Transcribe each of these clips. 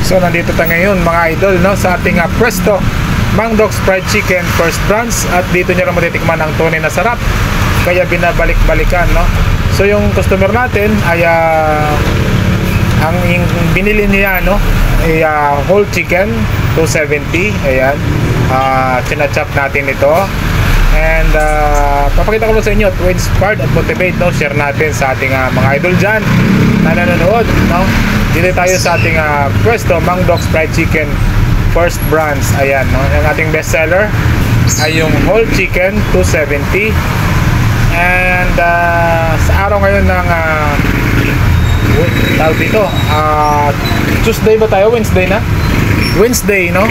So nandito tayo ngayon mga idol, no, sa ating Presto Mang Doc's Fried Chicken First Branch. At dito nyo lang matitikman ang tunay na sarap, kaya binabalik-balikan, no. So yung customer natin ay ang binili niya, no, ay whole chicken 270. Ayan, chinachop natin ito. And papakita ko sa inyo to inspire at motivate, no, share natin sa ating mga idol dyan na nanonood, no. Dito tayo sa ating Presto Mang Doc's Fried Chicken First Branch. Ayan, no, ang ating best seller ay yung whole chicken 270. And sa araw ngayon ng tawag dito, Tuesday ba tayo? Wednesday na? Wednesday, no?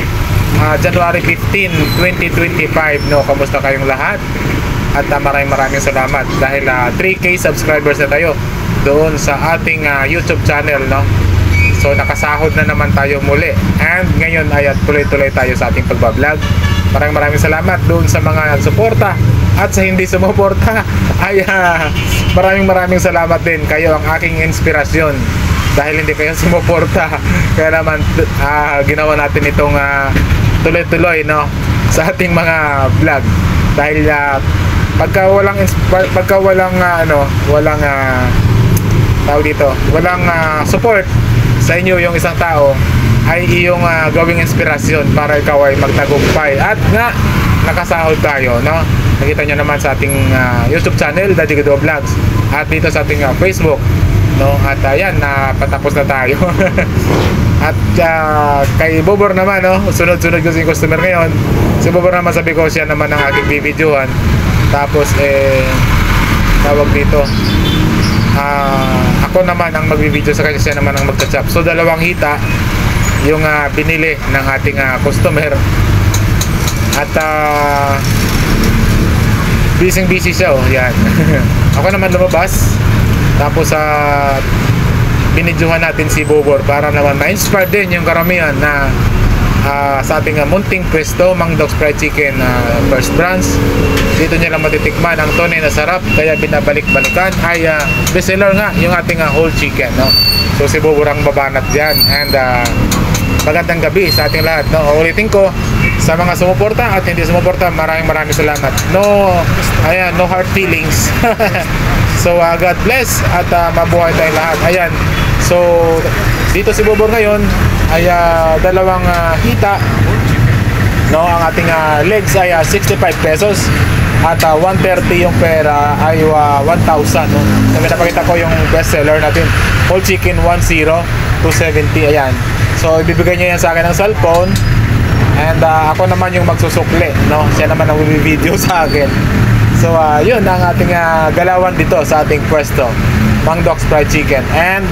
January 15, 2025, no? Kamusta kayong lahat? At maraming salamat dahil 3K subscribers na tayo doon sa ating YouTube channel, no? So nakasahod na naman tayo muli. And ngayon ay tuloy-tuloy tayo sa ating pagbablog. Maraming salamat doon sa mga nagsuporta at sa hindi sumuporta. Ay maraming salamat din. Kayo ang aking inspirasyon dahil hindi kayo sumuporta. Kaya naman ginawa natin itong tuloy-tuloy, no, sa ating mga vlog. Dahil pagka walang tawag dito, walang support sa inyo, yung isang tao ay iyong gawing inspirasyon para ikaw ay magtagumpay. At nga nakasahod tayo, no. Nakita nyo naman sa ating YouTube channel, Daddy Guido Vlogs, at dito sa ating Facebook, no. At ayan, patapos na tayo. At kay Bobor naman, no, sunod-sunod ko si customer ngayon. Si Bobor naman, sabi ko siya naman ang aking bibidyohan. Tapos tawag dito, ako naman ang magbibideo sa kanya, siya naman ang magcha-chop. So dalawang hita yung binili ng ating customer. At busy siya, oh, yan. Ako naman lumabas. Tapos binidyohan natin si Bobor para naman ma-inspire din yung karamihan na sa ating munting Presto Mang Doc's Fried Chicken First Branch. Dito nyo lang matitikman ang tunay na sarap, kaya binabalik-balikan. Ay bestseller nga yung ating whole chicken, no. So si Bobor ang babanat dyan. And magandang gabi sa ating lahat, no. Ulitin ko, sa mga sumuporta at hindi sumuporta, maraming salamat. No hard feelings. So God bless at mabuhay tayong lahat. Ayan, so dito si Bobor ngayon ay dalawang hita, no. Ang ating legs ay 65 pesos at 130 yung pera ay 1,000, no. So pinapakita ko yung best seller natin, whole chicken 270. Ayan, so ibibigay niya yan sa akin ng cellphone. And ako naman yung magsusukli, no. Siya naman ang video sa akin. So yun ang ating galawan dito sa ating Presto Mang Doc's Fried Chicken. And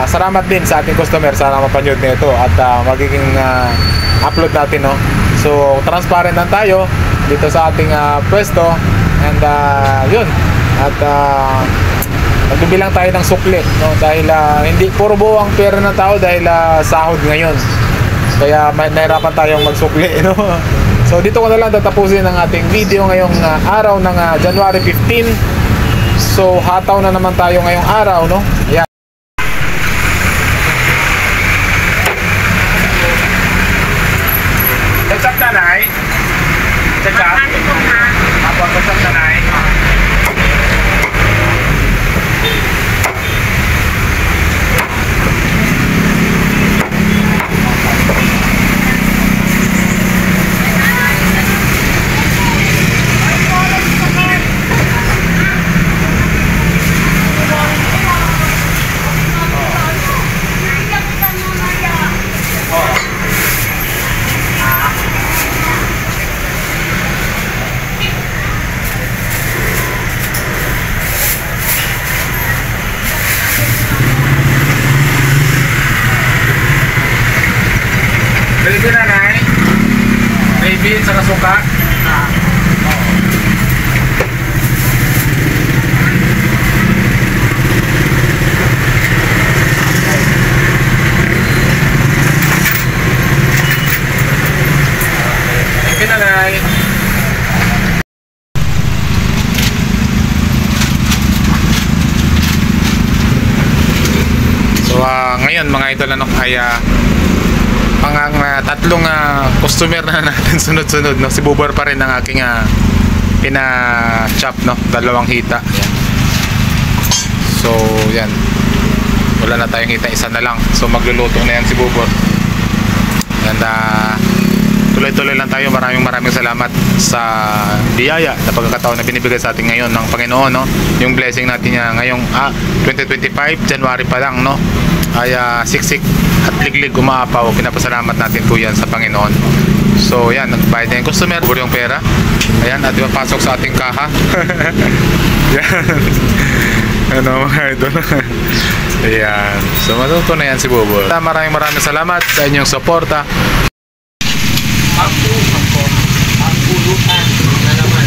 salamat din sa ating customer, sana mapanood nito at magiging upload natin, no. So transparent lang tayo dito sa ating Presto. And yun, at magbibilang tayo ng sukli, no, dahil hindi puro buo ang pera ng tao dahil sahod ngayon. Kaya may nahirapan tayong magsukli, no. So dito ko na lang tatapusin ang ating video ngayong araw ng January 15. So hataw na naman tayo ngayong araw, no. Ayan. Chachap na, Nay. Chachap. Apo, chachap na, Nay. Baby na, Nay. Baby, sa suka. Okay na, Nay. ngayon mga idol, ano, ay tatlong customer na natin sunod-sunod, no? Si Bobor pa rin ang aking pina-chop, no? Dalawang hita. Yan. So, yan. Wala na tayong hita, isa na lang. So, magluluto na yan si Bobor. And tuloy-tuloy lang tayo. Maraming salamat sa biyaya na pagkakataon na binibigay sa atin ngayon ng Panginoon, no? Yung blessing natin niya ngayong 2025, January pa lang, no? Ay siksik at liglig umaapaw. Pinapasalamat natin po yan sa Panginoon. So yan, nagbayad na yung customer, bubur yung pera. Ayan, at pasok sa ating kaha. Yan. Ano mga idol. Ayan. So matuto na yan si Bobor. Maraming salamat sa inyong suporta. Ang pulutan na naman.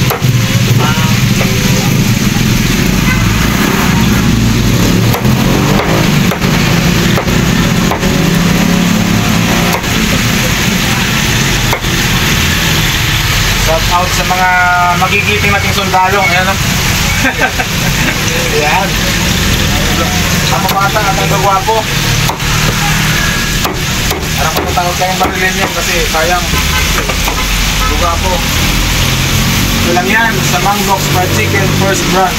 Shout out sa mga magigiting nating sundalo. Ayan, no? Ayan. Ang mamata at ang gagwapo. Parang matatawag kayong barilin yan kasi sayang. Gagwapo. Ito lang yan sa Mangnok Fried Chicken First Branch.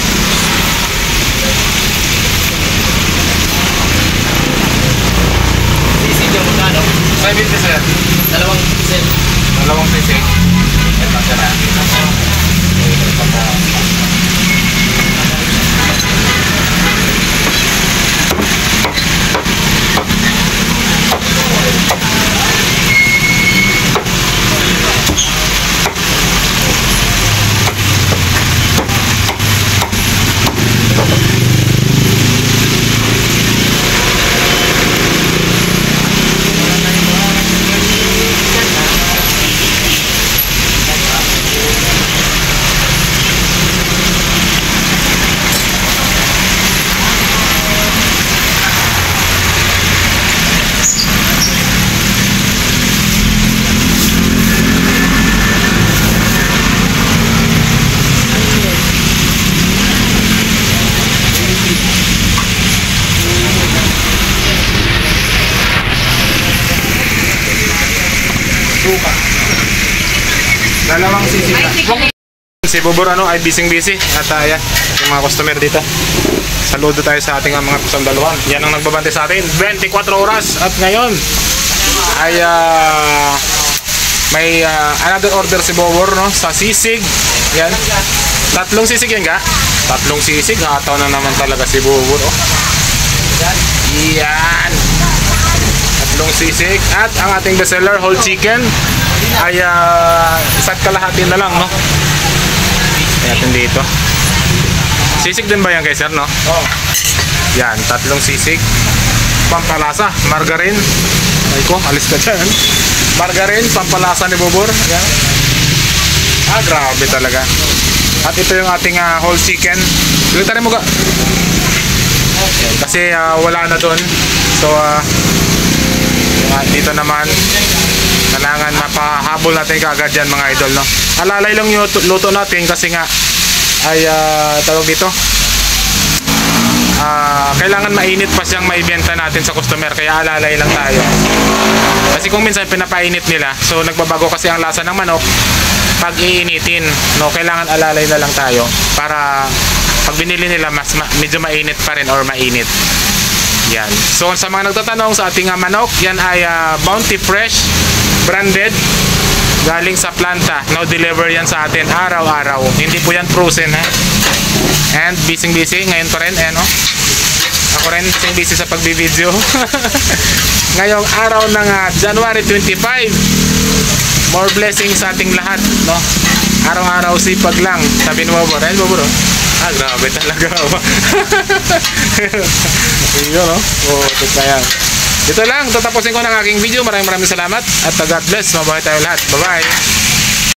Sisig yung magkano? 70 sir. Dalawang set. Dalawang sisig. Ito sir. Dalawang sisig. Si Bobor ay busy at yan, yung mga customer dito. Saludo tayo sa ating mga sandaluhan. Yan ang nagbabantay sa atin 24 oras at ngayon ay may another order si Bobor, no, sa sisig. Yan. Tatlong sisig yan ga? Tatlong sisig. Hataw na naman talaga si Bobor, oh. Yan. Tatlong sisig at ang ating bestseller whole chicken ay isa't kalahati na lang, no? Natin dito. Sisig din ba yan kay sir, no? Oh. Yan, tatlong sisig. Pampalasa, margarine. Ay ko, alis ka dyan. Margarine, pampalasa ni Bobor. Yan. Grabe talaga. At ito yung ating whole chicken. Dito mo ka. Kasi wala na doon. So, dito naman kailangan mapahabol natin kaagad yan mga idol, no? Alalay lang yung luto natin kasi nga ay tawag dito, kailangan mainit pa siyang maibenta natin sa customer, kaya alalay lang tayo kasi kung minsan pinapainit nila, so nagbabago kasi ang lasa ng manok pag iinitin, no? Kailangan alalay na lang tayo para pag binili nila medyo mainit pa rin or mainit. Yan. So sa mga nagtatanong sa ating manok, yan ay Bounty Fresh branded, galing sa planta. No, deliver yan sa atin araw-araw. Hindi po yan frozen, ha. And busy ngayon pa rin, no? Ako rin busy sa pagbi-video. Ngayong araw ng January 25. More blessings sa ating lahat, no? Araw-araw sipag lang. Sabi ni Bobor, Bobor, grabe talaga. Yun, no? Ito kaya. Dito lang, tatapusin ko ng aking video. Maraming salamat at God bless. Mabuhay tayo lahat. Bye-bye.